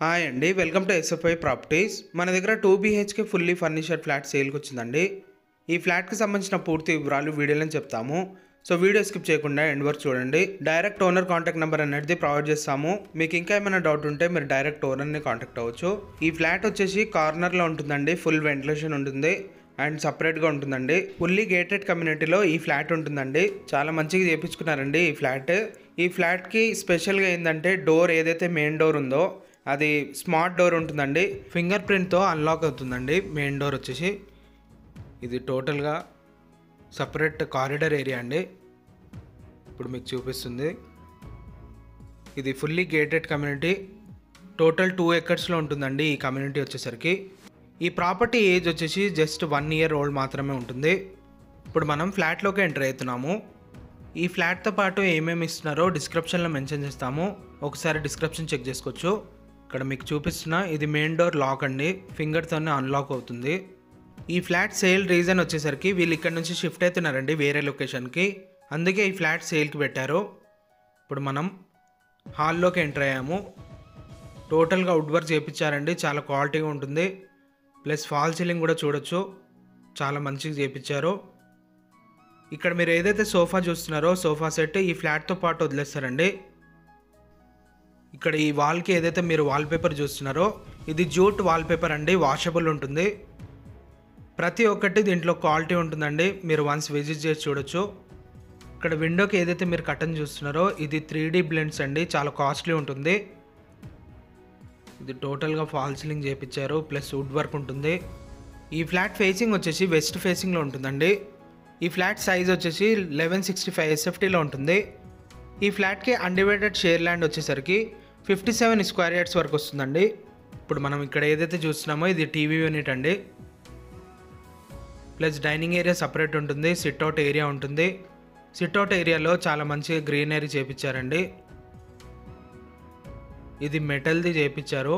Hi అండి, welcome to SFI properties. మన దగ్గర 2 BHK ఫుల్లీ ఫర్నిచర్డ్ ఫ్లాట్ సేల్కి వచ్చిందండి. ఈ ఫ్లాట్కి సంబంధించిన పూర్తి వివరాలు వీడియోలో చెప్తాము. సో వీడియో స్కిప్ చేయకుండా ఎండ్ వరకు చూడండి. డైరెక్ట్ ఓనర్ కాంటాక్ట్ నెంబర్ అనేది ప్రొవైడ్ చేస్తాము. మీకు ఇంకా ఏమైనా డౌట్ ఉంటే మీరు డైరెక్ట్ ఓనర్ని కాంటాక్ట్ అవ్వచ్చు. ఈ ఫ్లాట్ వచ్చేసి కార్నర్లో ఉంటుందండి. ఫుల్ వెంటిలేషన్ ఉంటుంది అండ్ సపరేట్గా ఉంటుందండి. ఫుల్లీ గేటెడ్ కమ్యూనిటీలో ఈ ఫ్లాట్ ఉంటుందండి. చాలా మంచిగా చేయించుకున్నారండి ఈ ఫ్లాట్. ఈ ఫ్లాట్కి స్పెషల్గా ఏంటంటే డోర్ ఏదైతే మెయిన్ డోర్ ఉందో అది స్మార్ట్ డోర్ ఉంటుందండి. ఫింగర్ ప్రింట్తో అన్లాక్ అవుతుందండి. మెయిన్ డోర్ వచ్చేసి ఇది టోటల్గా సపరేట్ కారిడార్ ఏరియా అండి. ఇప్పుడు మీకు చూపిస్తుంది. ఇది ఫుల్లీ గేటెడ్ కమ్యూనిటీ. టోటల్ 2 acresలో ఉంటుందండి ఈ కమ్యూనిటీ వచ్చేసరికి. ఈ ప్రాపర్టీ ఏజ్ వచ్చేసి జస్ట్ 1 year ఓల్డ్ మాత్రమే ఉంటుంది. ఇప్పుడు మనం ఫ్లాట్లోకి ఎంటర్ అవుతున్నాము. ఈ ఫ్లాట్తో పాటు ఏమేమి ఇస్తున్నారో డిస్క్రిప్షన్లో మెన్షన్ చేస్తాము. ఒకసారి డిస్క్రిప్షన్ చెక్ చేసుకోవచ్చు. ఇక్కడ మీకు చూపిస్తున్న ఇది మెయిన్ డోర్ లాక్ అండి. ఫింగర్తోనే అన్లాక్ అవుతుంది. ఈ ఫ్లాట్ సేల్ రీజన్ వచ్చేసరికి వీళ్ళు ఇక్కడ నుంచి షిఫ్ట్ అవుతున్నారండి వేరే లొకేషన్కి. అందుకే ఈ ఫ్లాట్ సేల్కి పెట్టారు. ఇప్పుడు మనం హాల్లోకి ఎంటర్ అయ్యాము. టోటల్గా వుడ్ వర్క్ చేయించారండి. చాలా క్వాలిటీగా ఉంటుంది. ప్లస్ ఫాల్ సీలింగ్ కూడా చూడొచ్చు. చాలా మంచిగా చేయించారు. ఇక్కడ మీరు ఏదైతే సోఫా చూస్తున్నారో సోఫా సెట్ ఈ ఫ్లాట్తో పాటు వదిలేస్తారండి. ఇక్కడ ఈ వాల్కి ఏదైతే మీరు వాల్పేపర్ చూస్తున్నారో ఇది జూట్ వాల్పేపర్ అండి. వాషబుల్ ఉంటుంది. ప్రతి ఒక్కటి దీంట్లో క్వాలిటీ ఉంటుందండి. మీరు వన్స్ విజిట్ చేసి చూడొచ్చు. ఇక్కడ విండోకి ఏదైతే మీరు కర్టన్ చూస్తున్నారో ఇది 3D బ్లెండ్స్ అండి. చాలా కాస్ట్లీ ఉంటుంది. ఇది టోటల్గా ఫాల్ సీలింగ్ చేయించారు. ప్లస్ వుడ్ వర్క్ ఉంటుంది. ఈ ఫ్లాట్ ఫేసింగ్ వచ్చేసి వెస్ట్ ఫేసింగ్లో ఉంటుందండి. ఈ ఫ్లాట్ సైజ్ వచ్చేసి 1165 SFTలో ఉంటుంది. ఈ ఫ్లాట్కి అన్డివైడెడ్ షేర్ ల్యాండ్ వచ్చేసరికి 57 square yards వరకు వస్తుందండి. ఇప్పుడు మనం ఇక్కడ ఏదైతే చూస్తున్నామో ఇది టీవీ యూనిట్ అండి. ప్లస్ డైనింగ్ ఏరియా సపరేట్ ఉంటుంది. సిట్అవుట్ ఏరియా ఉంటుంది. సిట్అవుట్ ఏరియాలో చాలా మంచిగా గ్రీనరీ చేయించారండి. ఇది మెటల్ది చేయించారు.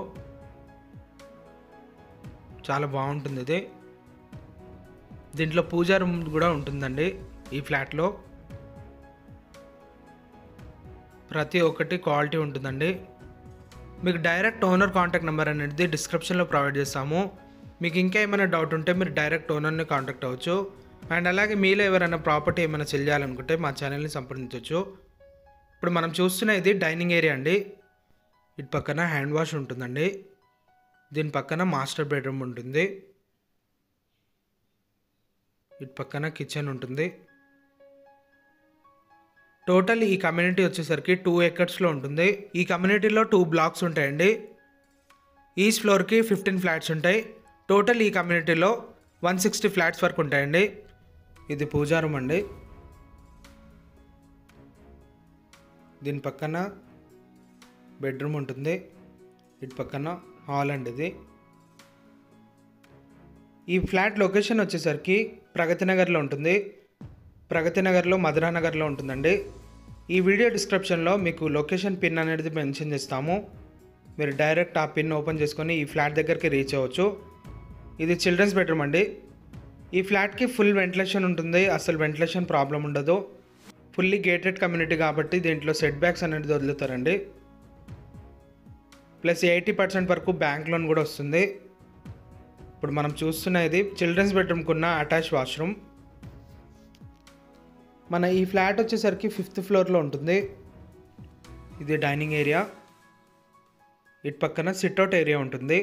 చాలా బాగుంటుంది ఇది. దీంట్లో పూజా రూమ్ కూడా ఉంటుందండి ఈ ఫ్లాట్లో. ప్రతి ఒక్కటి క్వాలిటీ ఉంటుందండి. మీకు డైరెక్ట్ ఓనర్ కాంటాక్ట్ నెంబర్ అనేది డిస్క్రిప్షన్లో ప్రొవైడ్ చేస్తాము. మీకు ఇంకా ఏమైనా డౌట్ ఉంటే మీరు డైరెక్ట్ ఓనర్ని కాంటాక్ట్ అవ్వచ్చు. అండ్ అలాగే మీలో ఎవరైనా ప్రాపర్టీ ఏమైనా సెల్ చేయాలనుకుంటే మా ఛానల్ని సంప్రదించవచ్చు. ఇప్పుడు మనం చూస్తున్న ఇది డైనింగ్ ఏరియా అండి. ఇటు పక్కన హ్యాండ్ వాష్ ఉంటుందండి. దీని పక్కన మాస్టర్ బెడ్రూమ్ ఉంటుంది. ఇటు పక్కన కిచెన్ ఉంటుంది. టోటల్ ఈ కమ్యూనిటీ వచ్చేసరికి 2 acresలో ఉంటుంది. ఈ కమ్యూనిటీలో 2 blocks ఉంటాయండి. ఈచ్ ఫ్లోర్కి 15 ఫ్లాట్స్ ఉంటాయి. టోటల్ ఈ కమ్యూనిటీలో 160 ఫ్లాట్స్ వరకు ఉంటాయండి. ఇది పూజా రూమ్ అండి. దీని పక్కన బెడ్రూమ్ ఉంటుంది. ఇటు పక్కన హాల్ అండి ఇది. ఈ ఫ్లాట్ లొకేషన్ వచ్చేసరికి ప్రగతి నగర్లో ఉంటుంది. ప్రగతి నగర్లో మధురానగర్లో ఉంటుందండి. ఈ వీడియో డిస్క్రిప్షన్లో మీకు లొకేషన్ పిన్ అనేది మెన్షన్ చేస్తాము. మీరు డైరెక్ట్ ఆ పిన్ ఓపెన్ చేసుకొని ఈ ఫ్లాట్ దగ్గరికి రీచ్ అవ్వచ్చు. ఇది చిల్డ్రన్స్ బెడ్రూమ్ అండి. ఈ ఫ్లాట్కి ఫుల్ వెంటిలేషన్ ఉంటుంది. అసలు వెంటిలేషన్ ప్రాబ్లం ఉండదు. ఫుల్లీ గేటెడ్ కమ్యూనిటీ కాబట్టి దీంట్లో సెట్ బ్యాక్స్ అనేది వదులుతారండి. ప్లస్ 80% వరకు బ్యాంక్ లోన్ కూడా వస్తుంది. ఇప్పుడు మనం చూస్తున్న ఇది చిల్డ్రన్స్ బెడ్రూమ్కి ఉన్న అటాచ్ వాష్రూమ్. మన ఈ ఫ్లాట్ వచ్చేసరికి 5th floorలో ఉంటుంది. ఇది డైనింగ్ ఏరియా. ఇటు పక్కన సిట్అవుట్ ఏరియా ఉంటుంది.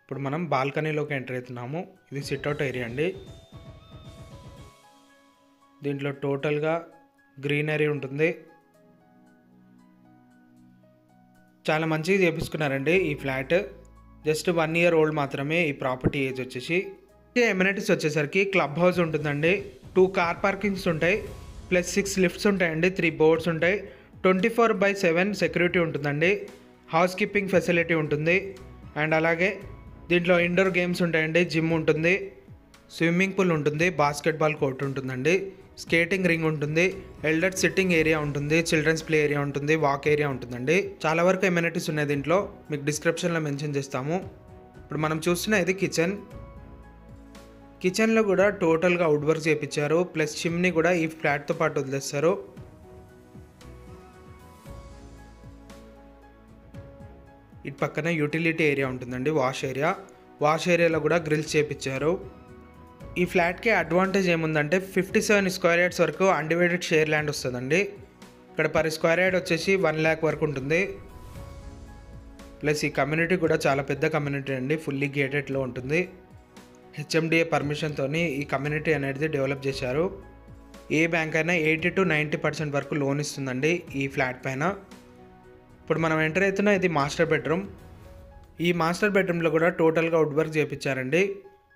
ఇప్పుడు మనం బాల్కనీలోకి ఎంటర్ అవుతున్నాము. ఇది సిట్అవుట్ ఏరియా అండి. దీంట్లో టోటల్గా గ్రీనరీ ఉంటుంది. చాలా మంచిగా చేపించుకున్నారండి ఈ ఫ్లాట్. జస్ట్ 1 year ఓల్డ్ మాత్రమే ఈ ప్రాపర్టీ ఏజ్ వచ్చేసి. ఎమ్యూనిటీస్ వచ్చేసరికి క్లబ్ హౌస్ ఉంటుందండి. 2 కార్ పార్కింగ్స్ ఉంటాయి. ప్లస్ 6 లిఫ్ట్స్ ఉంటాయండి. 3 బోర్డ్స్ ఉంటాయి. 24/7 సెక్యూరిటీ ఉంటుందండి. హౌస్ కీపింగ్ ఫెసిలిటీ ఉంటుంది. అండ్ అలాగే దీంట్లో ఇండోర్ గేమ్స్ ఉంటాయండి. జిమ్ ఉంటుంది. స్విమ్మింగ్ పూల్ ఉంటుంది. బాస్కెట్బాల్ కోర్ట్ ఉంటుందండి. స్కేటింగ్ రింగ్ ఉంటుంది. ఎల్డర్ సిట్టింగ్ ఏరియా ఉంటుంది. చిల్డ్రన్స్ ప్లే ఏరియా ఉంటుంది. వాక్ ఏరియా ఉంటుందండి. చాలా వరకు ఎమ్యూనిటీస్ ఉన్నాయి దీంట్లో. మీకు డిస్క్రిప్షన్లో మెన్షన్ చేస్తాము. ఇప్పుడు మనం చూస్తున్న ఇది కిచెన్. కిచెన్లో కూడా టోటల్గా వుడ్ వర్క్ చేయించారు. ప్లస్ చిమ్నీ కూడా ఈ ఫ్లాట్తో పాటు వదిలేస్తారు. ఇటు పక్కన యూటిలిటీ ఏరియా ఉంటుందండి, వాష్ ఏరియాలో కూడా గ్రిల్స్ చేపించారు. ఈ ఫ్లాట్కి అడ్వాంటేజ్ ఏముందంటే 57 స్క్వేర్ యార్డ్స్ వరకు అన్డివైడెడ్ షేర్ ల్యాండ్ వస్తుందండి. ఇక్కడ పర్ స్క్వేర్ యార్డ్ వచ్చేసి 1 lakh వరకు ఉంటుంది. ప్లస్ ఈ కమ్యూనిటీ కూడా చాలా పెద్ద కమ్యూనిటీ అండి, ఫుల్లీ గేటెడ్లో ఉంటుంది. హెచ్ఎండిఏ పర్మిషన్తో ఈ కమ్యూనిటీ అనేది డెవలప్ చేశారు. ఏ బ్యాంక్ అయినా 80 to 90% వరకు లోన్ ఇస్తుందండి ఈ ఫ్లాట్ పైన. ఇప్పుడు మనం ఎంటర్ అవుతున్న ఇది మాస్టర్ బెడ్రూమ్. ఈ మాస్టర్ బెడ్రూమ్లో కూడా టోటల్గా వుడ్ వర్క్ చేయించారండి,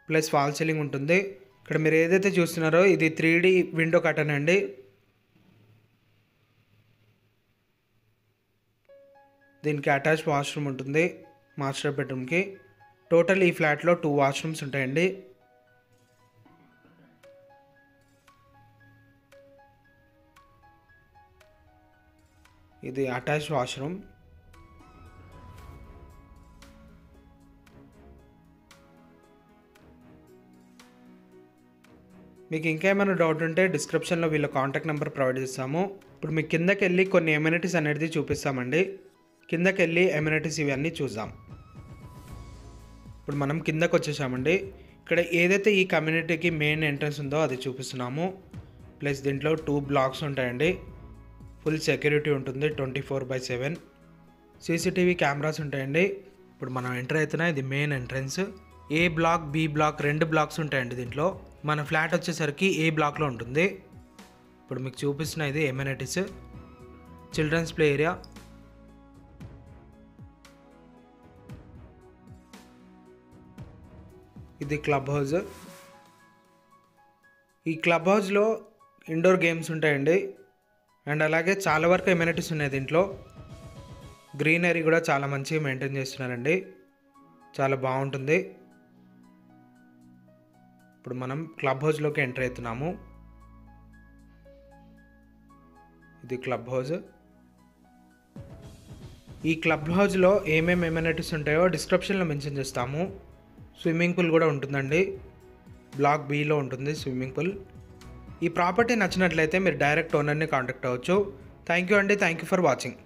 ప్లస్ ఫాల్ సీలింగ్ ఉంటుంది. ఇక్కడ మీరు ఏదైతే చూస్తున్నారో ఇది 3D విండో కర్టన్ అండి. దీనికి అటాచ్ వాష్రూమ్ ఉంటుంది మాస్టర్ బెడ్రూమ్కి. టోటల్ ఈ ఫ్లాట్లో 2 వాష్రూమ్స్ ఉంటాయండి. ఇది అటాచ్ వాష్రూమ్. మీకు ఇంకా ఏమైనా డౌట్ ఉంటే డిస్క్రిప్షన్లో వీళ్ళ కాంటాక్ట్ నెంబర్ ప్రొవైడ్ చేస్తాము. ఇప్పుడు మీకు కిందకి వెళ్ళి కొన్ని ఎమ్యూనిటీస్ అనేది చూపిస్తామండి. కిందకి వెళ్ళి ఎమ్యూనిటీస్ ఇవన్నీ చూద్దాం. ఇప్పుడు మనం కిందకు వచ్చేసామండి. ఇక్కడ ఏదైతే ఈ కమ్యూనిటీకి మెయిన్ ఎంట్రన్స్ ఉందో అది చూపిస్తున్నాము. ప్లస్ దీంట్లో 2 బ్లాక్స్ ఉంటాయండి. ఫుల్ సెక్యూరిటీ ఉంటుంది 24/7. సీసీటీవీ కెమెరాస్ ఉంటాయండి. ఇప్పుడు మనం ఎంటర్ అవుతున్నా ఇది మెయిన్ ఎంట్రన్స్. ఏ బ్లాక్, బి బ్లాక్ 2 బ్లాక్స్ ఉంటాయండి దీంట్లో. మన ఫ్లాట్ వచ్చేసరికి ఏ బ్లాక్లో ఉంటుంది. ఇప్పుడు మీకు చూపిస్తున్న ఇది ఎమ్యూనిటీస్. చిల్డ్రన్స్ ప్లే ఏరియా, ఇది క్లబ్ హౌస్. ఈ క్లబ్ హౌస్లో ఇండోర్ గేమ్స్ ఉంటాయండి. అండ్ అలాగే చాలా వరకు ఎమ్యూనిటీస్ ఉన్నాయి దీంట్లో. గ్రీనరీ కూడా చాలా మంచిగా మెయింటైన్ చేస్తున్నారండి, చాలా బాగుంటుంది. ఇప్పుడు మనం క్లబ్ హౌస్లోకి ఎంటర్ అవుతున్నాము. ఇది క్లబ్ హౌస్. ఈ క్లబ్ హౌస్లో ఏమేమి ఎమ్యూనిటీస్ ఉంటాయో డిస్క్రిప్షన్లో మెన్షన్ చేస్తాము. స్విమ్మింగ్ పూల్ కూడా ఉంటుందండి, బ్లాక్ బిలో ఉంటుంది స్విమ్మింగ్ పూల్. ఈ ప్రాపర్టీ నచ్చినట్లయితే మీరు డైరెక్ట్ ఓనర్ని కాంటాక్ట్ అవ్వచ్చు. థ్యాంక్ యూ అండి, థ్యాంక్ యూ ఫర్ వాచింగ్.